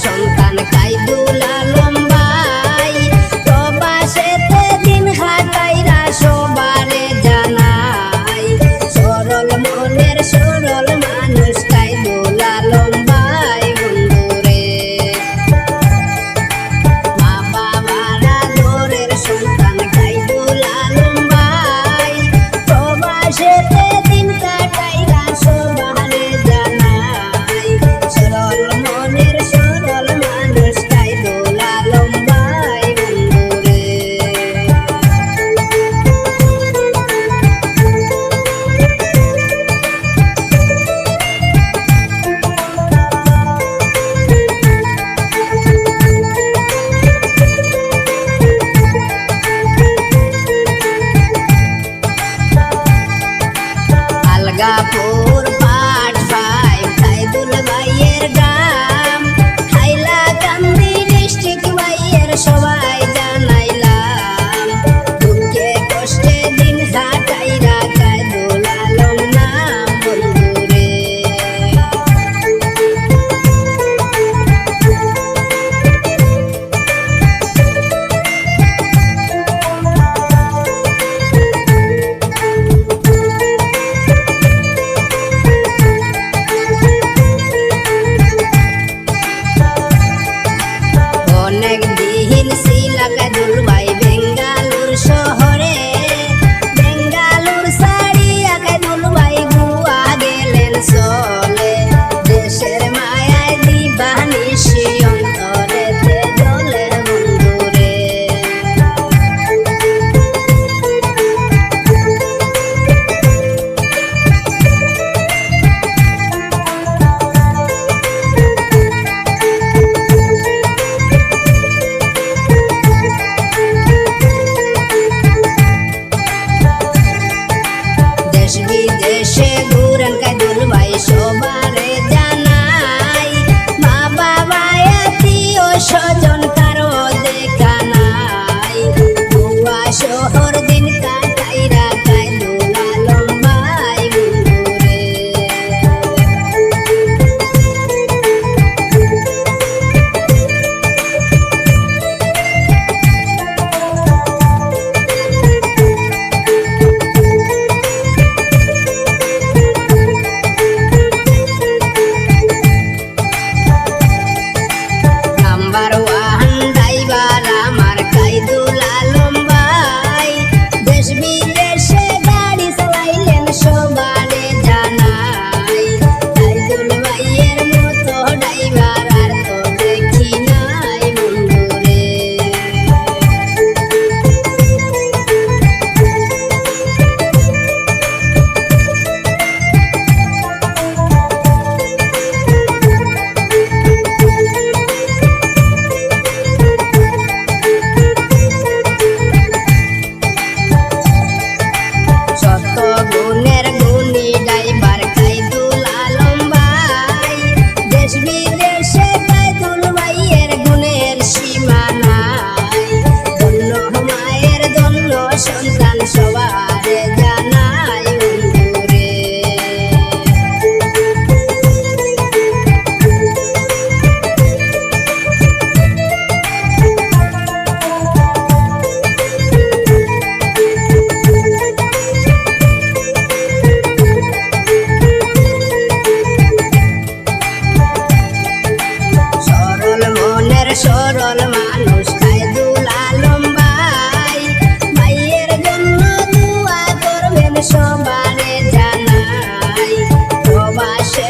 সন্তান কাইদুল আলম ভাই প্রবাসেতে দিন কাটাইরা সবারে জানাই সরল মনের সরল মানুষ কাইদুল আলম ভাই বন্ধুরে মা বাবারা দূরের সন্তান কাইদুল আলম ভাই প্রবাসেতে দিন কাটাইরা সবারে জানাই সরল মনের সরল মানুষ কাইদুল আলম ভাই বন্ধুরে আলগাপুর পাট ভাই কাইদুল ভাইয়ের গ্রাম হাইলাকান্দি ডিস্ট্রিক্ট ভাইয়ের সবাই জানাইলাম দুঃখে কষ্টে দিন কাটাইরা কাইদুল আলম নাম বন্ধুরে অনেক দিন ছিল কাইদুল ভাই বেঙ্গালুর শহরে বেঙ্গালুর ছাড়িয়া কাইদুল ভাই গুয়া গেলেন চলে দেশের মায়ায় দিবানিশি অন্তরেতে জ্বলে বন্ধুরে দেশ বিদেশে ঘুরেন কাইদুল ভাই সবারে জানাই মা বাবা আত্মীয় স্বজন কারো দেখা নাই গোয়া শহর দিন কাটাইরা কাইদুল আলম ভাই বন্ধুরে নাম্বার ওয়ান ড্রাইভার আমার কাইদুল আলম ভাই দেশ বিদেশে গাড়ি চালাইলেন সবারে জানাই কাইদুল ভাইয়ের মতো ড্রাইভার আর তো দেখি নাই বন্ধুরে সত্য গুণের গুণী ড্রাইভার কাইদুল আলম ভাই দেশ বিদেশে কাইদুল ভাইয়ের গুণের সীমা নাই ধন্য মায়ের ধন্য সন্তান সবারে জানাই বন্ধুরে সরল মনের সরল মানুষ কাইদুল আলম ভাই ভাইয়ের জন্য দোয়া করবেন সবারে জানাই প্রবাসে